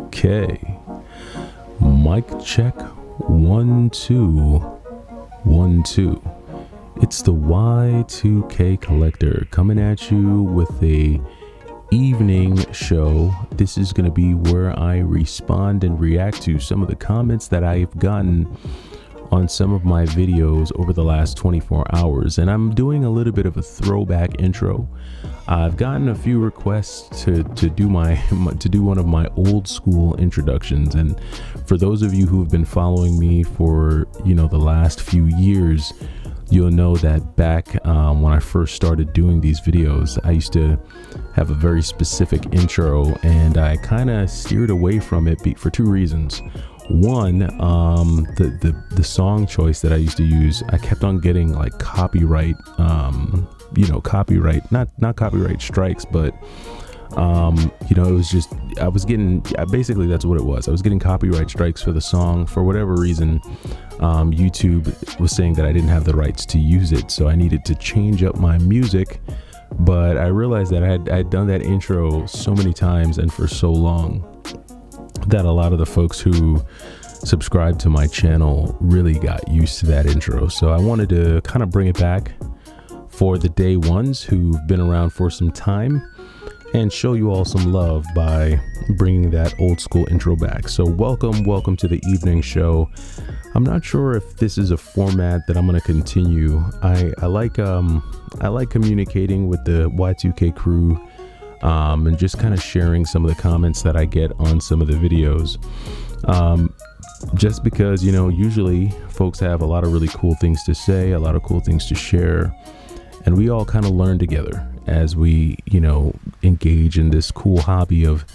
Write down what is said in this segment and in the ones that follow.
Okay. Mic check 1 2 1 2. It's the Y2K Collector coming at you with a evening show. This is going to be where I respond and react to some of the comments that I've gotten on some of my videos over the last 24 hours, and I'm doing a little bit of a throwback intro. I've gotten a few requests to do one of my old school introductions, and for those of you who have been following me for the last few years, you'll know that back when I first started doing these videos, I used to have a very specific intro, and I kind of steered away from it for two reasons. One, the song choice that I used to use, I kept on getting like copyright, not copyright strikes, but it was just, basically that's what it was. I was getting copyright strikes for the song for whatever reason. YouTube was saying that I didn't have the rights to use it, so I needed to change up my music. But I realized that I'd done that intro so many times and for so long that a lot of the folks who subscribe to my channel really got used to that intro. So I wanted to kind of bring it back for the day ones who've been around for some time and show you all some love by bringing that old school intro back. So welcome to the evening show. I'm not sure if this is a format that I'm going to continue. I like communicating with the Y2K crew and just kind of sharing some of the comments that I get on some of the videos. Just because, usually folks have a lot of really cool things to say, a lot of cool things to share, and we all kind of learn together as we, engage in this cool hobby of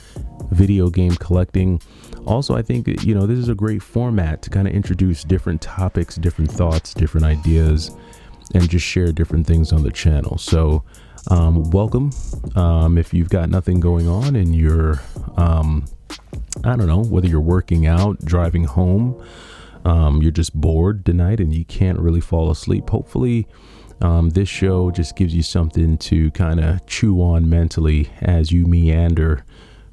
video game collecting. Also, I think, this is a great format to kind of introduce different topics, different thoughts, different ideas, and just share different things on the channel. So, welcome. If you've got nothing going on and you're, I don't know, whether you're working out, driving home, you're just bored tonight and you can't really fall asleep. Hopefully, this show just gives you something to kind of chew on mentally as you meander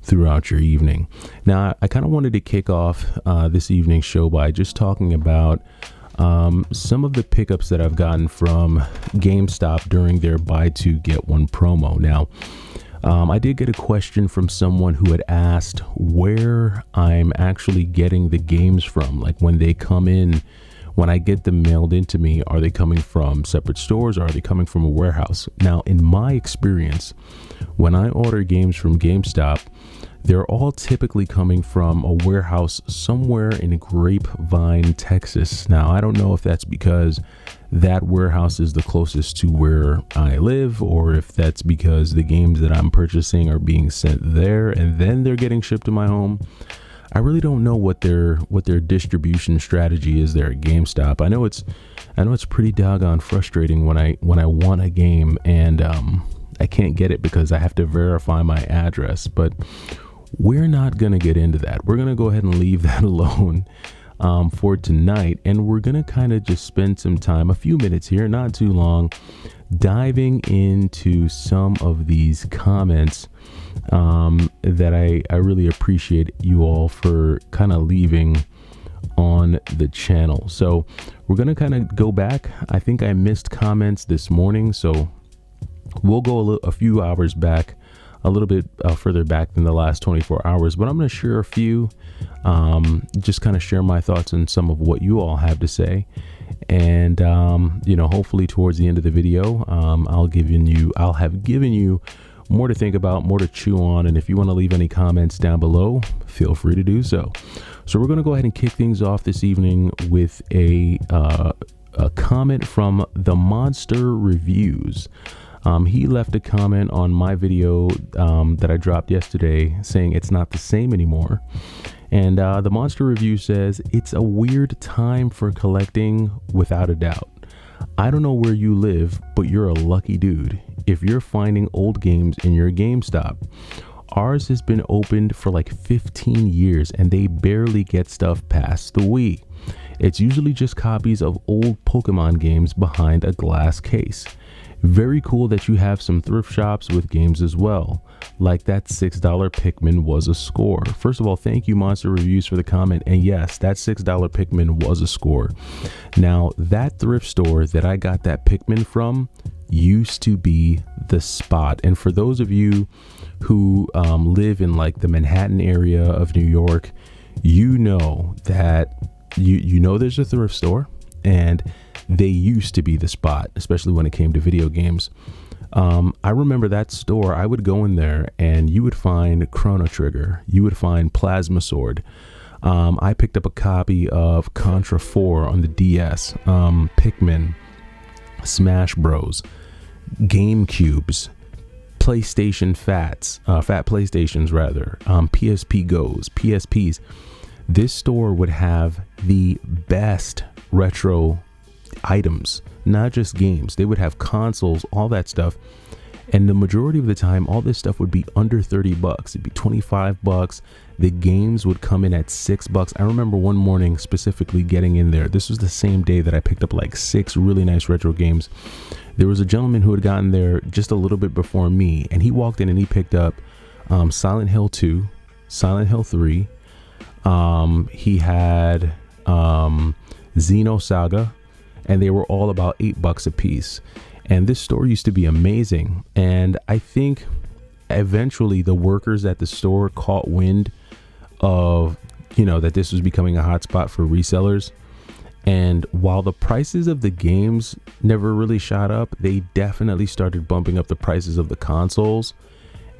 throughout your evening. Now, I kind of wanted to kick off this evening's show by just talking about some of the pickups that I've gotten from GameStop during their buy two get one promo. Now, I did get a question from someone who had asked where I'm actually getting the games from, like when they come in. When I get them mailed into me, are they coming from separate stores or are they coming from a warehouse? Now, in my experience, when I order games from GameStop, they're all typically coming from a warehouse somewhere in Grapevine, Texas. Now, I don't know if that's because that warehouse is the closest to where I live, or if that's because the games that I'm purchasing are being sent there and then they're getting shipped to my home. I really don't know what their distribution strategy is there at GameStop. I know it's pretty doggone frustrating when I want a game and I can't get it because I have to verify my address. But we're not gonna get into that. We're gonna go ahead and leave that alone for tonight, and we're gonna kind of just spend some time, a few minutes here, not too long, diving into some of these comments that I really appreciate you all for kind of leaving on the channel. So we're going to kind of go back. I think I missed comments this morning, so we'll go a few hours back, a little bit further back than the last 24 hours, but I'm going to share a few, just kind of share my thoughts on some of what you all have to say. And, hopefully towards the end of the video, I'll have given you more to think about, more to chew on. And if you want to leave any comments down below, feel free to do so. So we're going to go ahead and kick things off this evening with a comment from the Monster Reviews. He left a comment on my video that I dropped yesterday saying it's not the same anymore. And the Monster Review says, it's a weird time for collecting, without a doubt. I don't know where you live, but you're a lucky dude if you're finding old games in your GameStop. Ours has been opened for like 15 years and they barely get stuff past the Wii. It's usually just copies of old Pokemon games behind a glass case. Very cool that you have some thrift shops with games as well. Like that $6 Pikmin was a score. First of all, thank you, Monster Reviews, for the comment. And yes, that $6 Pikmin was a score. Now, that thrift store that I got that Pikmin from used to be the spot. And for those of you who live in like the Manhattan area of New York, you know that you know there's a thrift store, and they used to be the spot, especially when it came to video games. I remember that store. I would go in there and you would find Chrono Trigger, you would find Plasma Sword. I picked up a copy of Contra 4 on the DS, Pikmin, Smash Bros, GameCubes, PlayStation fat PlayStations rather, PSP Goes, PSPs. This store would have the best retro items, not just games. They would have consoles, all that stuff. And the majority of the time, all this stuff would be under $30. It'd be $25. The games would come in at $6. I remember one morning specifically getting in there. This was the same day that I picked up like 6 really nice retro games. There was a gentleman who had gotten there just a little bit before me, and he walked in and he picked up Silent Hill 2, Silent Hill 3. He had Xeno Saga, and they were all about $8 a piece. And this store used to be amazing. And I think eventually the workers at the store caught wind of, that this was becoming a hot spot for resellers. And while the prices of the games never really shot up, they definitely started bumping up the prices of the consoles,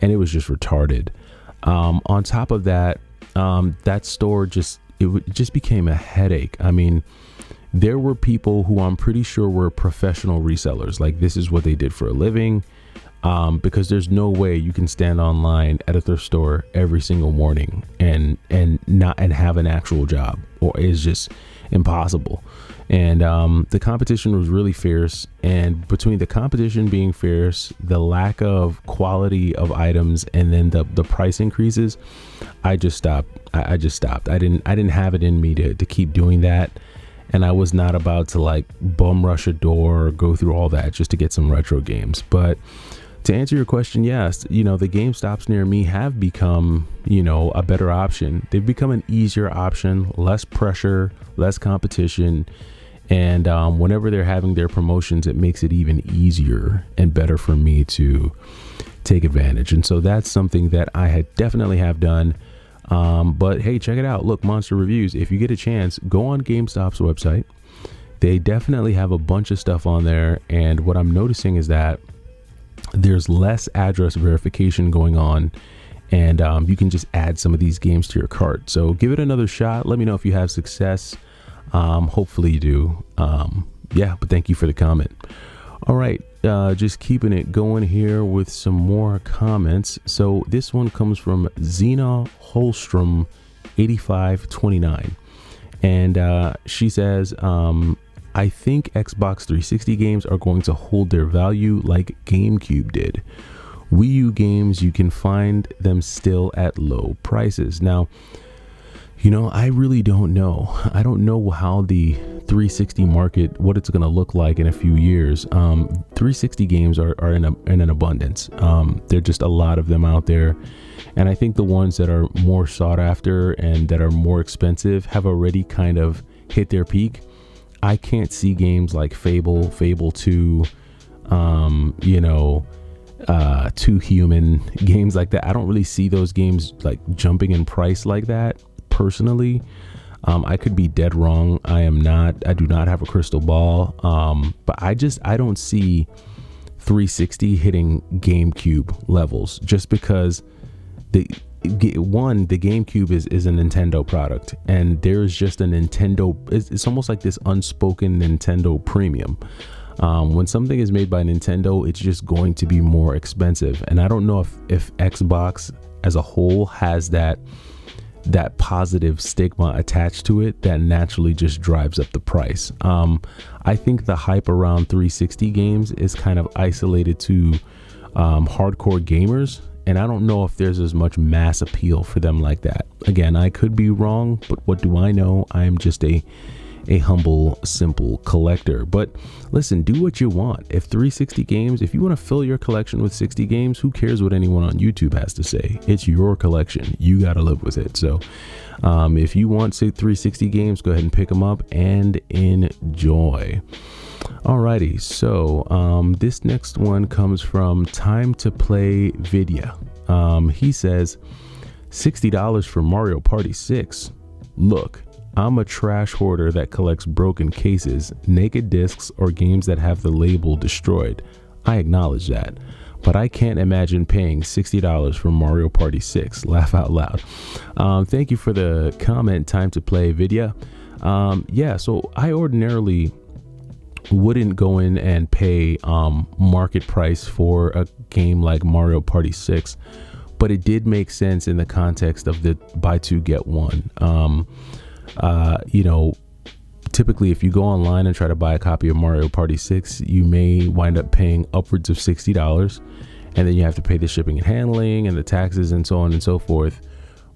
and it was just retarded. On top of that, that store just became a headache. I mean, there were people who I'm pretty sure were professional resellers. Like, this is what they did for a living, because there's no way you can stand online at a thrift store every single morning and have an actual job, or it's just impossible. And the competition was really fierce, and between the competition being fierce, the lack of quality of items, and then the price increases, I just stopped. I just stopped. I didn't have it in me to keep doing that. And I was not about to like bum rush a door or go through all that just to get some retro games. But to answer your question, yes, the GameStops near me have become, a better option. They've become an easier option, less pressure, less competition. And whenever they're having their promotions, it makes it even easier and better for me to take advantage. And so that's something that I definitely have done. But hey, check it out. Look, Monster Reviews, if you get a chance, go on GameStop's website. They definitely have a bunch of stuff on there. And what I'm noticing is that there's less address verification going on, and you can just add some of these games to your cart. So give it another shot. Let me know if you have success. Hopefully you do. But thank you for the comment. All right. Just keeping it going here with some more comments. So this one comes from Zena Holstrom 8529, and she says, I think Xbox 360 games are going to hold their value like GameCube did. Wii U games, you can find them still at low prices. Now, I really don't know. I don't know how the 360 market, what it's going to look like in a few years. 360 games are in an abundance. There are just a lot of them out there. And I think the ones that are more sought after and that are more expensive have already kind of hit their peak. I can't see games like Fable 2, Too Human, games like that. I don't really see those games like jumping in price like that. Personally, I could be dead wrong. I do not have a crystal ball. But I don't see 360 hitting GameCube levels, just because the GameCube is a Nintendo product, and there's just a Nintendo. It's almost like this unspoken Nintendo premium. When something is made by Nintendo, it's just going to be more expensive. And I don't know if Xbox as a whole has that positive stigma attached to it that naturally just drives up the price. I think the hype around 360 games is kind of isolated to hardcore gamers, and I don't know if there's as much mass appeal for them like that. Again, I could be wrong, but what do I know? I am just a a humble, simple collector. But listen, do what you want. If 360 games, if you want to fill your collection with 60 games, who cares what anyone on YouTube has to say? It's your collection. You got to live with it. So if you want, say, 360 games, go ahead and pick them up and enjoy. Alrighty, so this next one comes from Time to Play Vidya. He says, $60 for Mario Party 6. Look, I'm a trash hoarder that collects broken cases, naked discs, or games that have the label destroyed. I acknowledge that, but I can't imagine paying $60 for Mario Party 6. Laugh out loud. Thank you for the comment, Time to Play Vidya. Yeah, so I ordinarily wouldn't go in and pay market price for a game like Mario Party 6, but it did make sense in the context of the buy two get one. You know, typically if you go online and try to buy a copy of Mario Party 6, you may wind up paying upwards of $60, and then you have to pay the shipping and handling and the taxes and so on and so forth.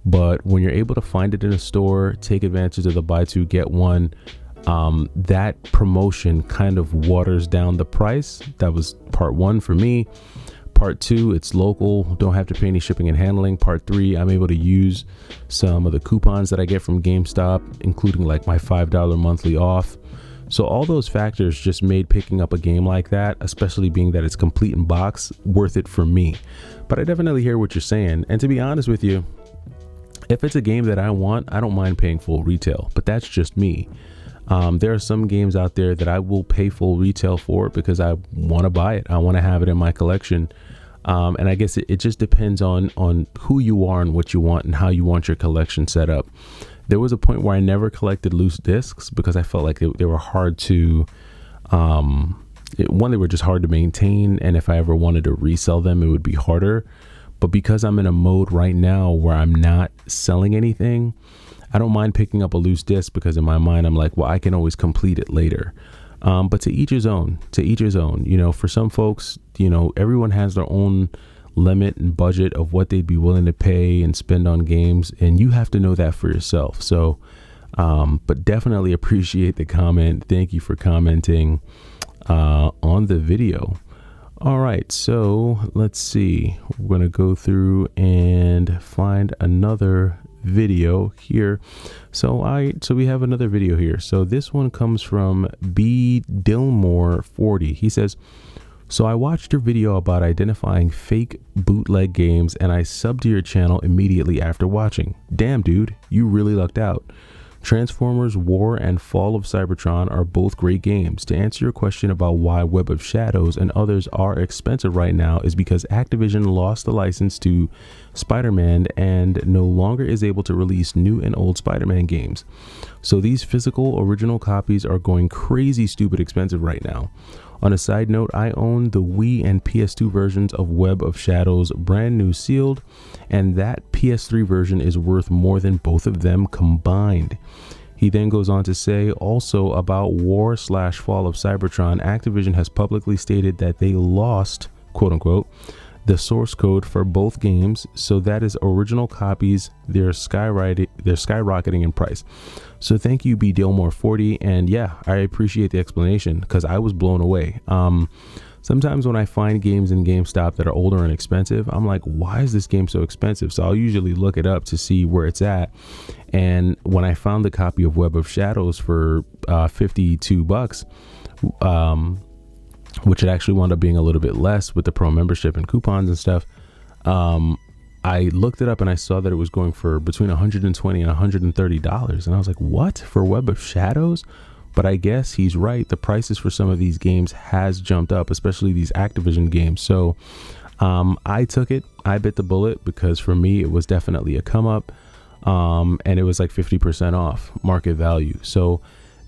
But when you're able to find it in a store, take advantage of the buy two get one, that promotion kind of waters down the price. That was part one for me. Part two, it's local, don't have to pay any shipping and handling. Part three, I'm able to use some of the coupons that I get from GameStop, including like my $5 monthly off. So all those factors just made picking up a game like that, especially being that it's complete in box, worth it for me. But I definitely hear what you're saying. And to be honest with you, if it's a game that I want, I don't mind paying full retail, but that's just me. There are some games out there that I will pay full retail for because I want to buy it. I want to have it in my collection. And I guess it just depends on who you are and what you want and how you want your collection set up. There was a point where I never collected loose discs because I felt like they were hard to, they were just hard to maintain. And if I ever wanted to resell them, it would be harder. But because I'm in a mode right now where I'm not selling anything, I don't mind picking up a loose disc because in my mind, I'm like, well, I can always complete it later. But to each his own, you know, for some folks, you know, everyone has their own limit and budget of what they'd be willing to pay and spend on games. And you have to know that for yourself. So, but definitely appreciate the comment. Thank you for commenting on the video. All right, so let's see. We're going to go through and find another video here. So we have another video here. So this one comes from B Dillmore 40. He says, so I watched your video about identifying fake bootleg games and I subbed to your channel immediately after watching. Damn, dude, you really lucked out. Transformers War and Fall of Cybertron are both great games. To answer your question about why Web of Shadows and others are expensive right now is because Activision lost the license to Spider-Man and no longer is able to release new and old Spider-Man games. So these physical original copies are going crazy stupid expensive right now. On a side note, I own the Wii and PS2 versions of Web of Shadows, brand new sealed, and that PS3 version is worth more than both of them combined. He then goes on to say also about War/Fall of Cybertron, Activision has publicly stated that they lost, quote unquote, the source code for both games, so that is original copies, they're skyrocketing in price. So thank you, B Dillmore 40, and yeah, I appreciate the explanation because I was blown away. Sometimes when I find games in GameStop that are older and expensive, I'm like, why is this game so expensive? So I'll usually look it up to see where it's at. And when I found the copy of Web of Shadows for $52, which it actually wound up being a little bit less with the pro membership and coupons and stuff, I looked it up and I saw that it was going for between $120 and $130. And I was like, what? For Web of Shadows? But I guess he's right. The prices for some of these games has jumped up, especially these Activision games. So I took it. I bit the bullet because for me, it was definitely a come up. And it was like 50% off market value. So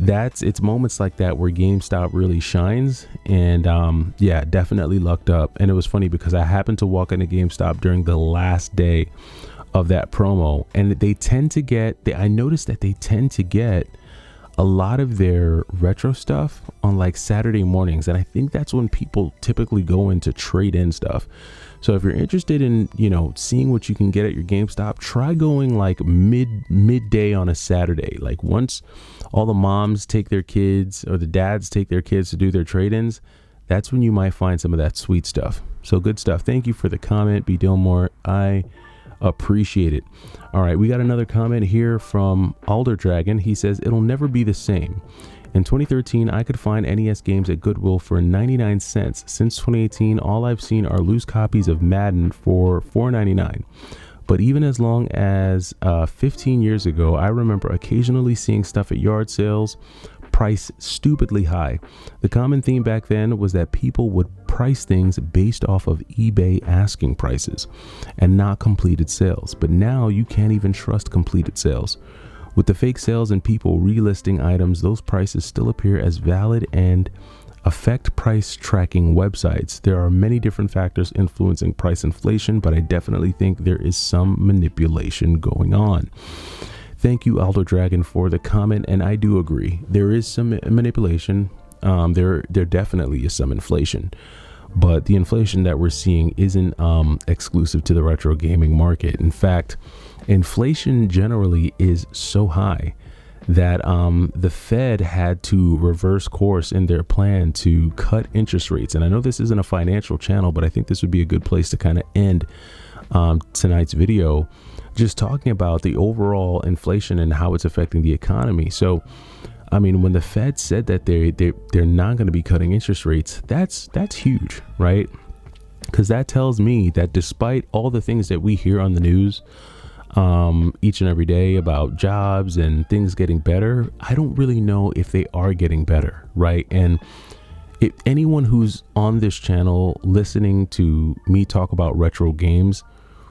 it's moments like that where GameStop really shines. And yeah, definitely lucked up. And it was funny because I happened to walk into GameStop during the last day of that promo. And they tend to get, I noticed that they tend to get a lot of their retro stuff on like Saturday mornings. And I think that's when people typically go in to trade in stuff. So if you're interested in, seeing what you can get at your GameStop, try going like midday on a Saturday. Like once all the moms take their kids or the dads take their kids to do their trade-ins, that's when you might find some of that sweet stuff. So good stuff. Thank you for the comment, B. Dillmore. I appreciate it. All right, we got another comment here from Alder Dragon. He says, it'll never be the same. In 2013, I could find NES games at Goodwill for 99 cents. Since 2018, all I've seen are loose copies of Madden for $4.99. But even as long as 15 years ago, I remember occasionally seeing stuff at yard sales priced stupidly high. The common theme back then was that people would price things based off of eBay asking prices and not completed sales. But now you can't even trust completed sales. With the fake sales and people relisting items, those prices still appear as valid and affect price tracking websites. There are many different factors influencing price inflation, but I definitely think there is some manipulation going on. Thank you, Aldo Dragon, for the comment, and I do agree. There is some manipulation. There definitely is some inflation, but the inflation that we're seeing isn't exclusive to the retro gaming market. In fact, inflation generally is so high that the Fed had to reverse course in their plan to cut interest rates. And I know this isn't a financial channel, but I think this would be a good place to kind of end tonight's video, just talking about the overall inflation and how it's affecting the economy. So, I mean, when the Fed said that they're not going to be cutting interest rates, that's huge, right? Because that tells me that despite all the things that we hear on the news each and every day about jobs and things getting better, I don't really know if they are getting better, right? And if anyone who's on this channel listening to me talk about retro games,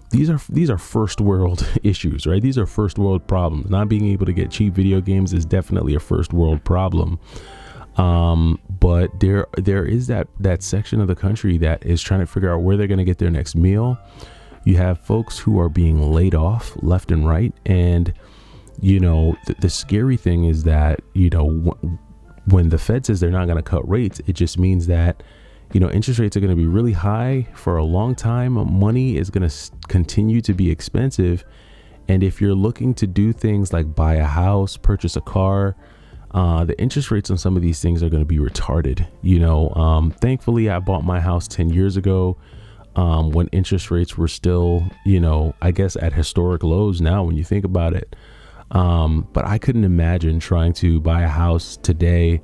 these are first world issues, right? These are first world problems. Not being able to get cheap video games is definitely a first world problem. But there is that section of the country that is trying to figure out where they're going to get their next meal. You have folks who are being laid off left and right. And, the scary thing is that, when the Fed says they're not going to cut rates, it just means that, interest rates are going to be really high for a long time. Money is going to continue to be expensive. And if you're looking to do things like buy a house, purchase a car, the interest rates on some of these things are going to be retarded. Thankfully, I bought my house 10 years ago when interest rates were still, I guess at historic lows now when you think about it. But I couldn't imagine trying to buy a house today,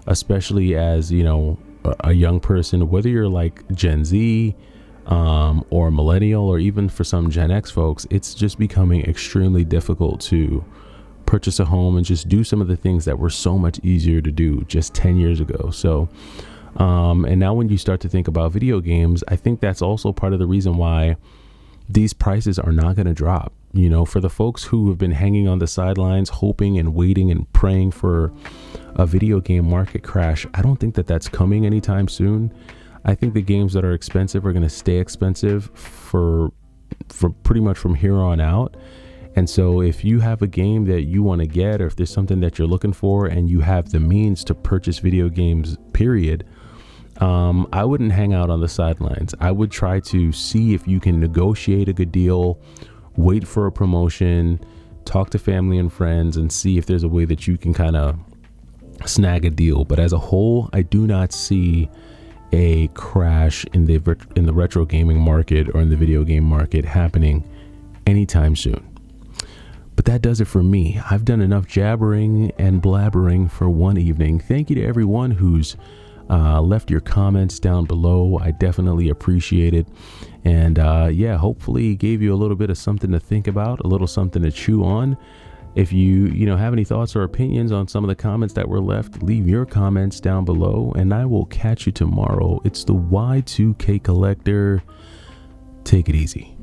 especially as, a young person, whether you're like Gen Z or millennial, or even for some Gen X folks, it's just becoming extremely difficult to purchase a home and just do some of the things that were so much easier to do just 10 years ago. So, and now when you start to think about video games, I think that's also part of the reason why these prices are not going to drop. For the folks who have been hanging on the sidelines, hoping and waiting and praying for a video game market crash, I don't think that that's coming anytime soon. I think the games that are expensive are going to stay expensive for pretty much from here on out. And so if you have a game that you want to get, or if there's something that you're looking for and you have the means to purchase video games, period, I wouldn't hang out on the sidelines. I would try to see if you can negotiate a good deal, wait for a promotion, talk to family and friends, and see if there's a way that you can kind of snag a deal. But as a whole, I do not see a crash in the retro gaming market or in the video game market happening anytime soon. But that does it for me. I've done enough jabbering and blabbering for one evening. Thank you to everyone who's left your comments down below. I definitely appreciate it. And hopefully gave you a little bit of something to think about, a little something to chew on. If you have any thoughts or opinions on some of the comments that were left, leave your comments down below and I will catch you tomorrow. It's the Y2K Collector. Take it easy.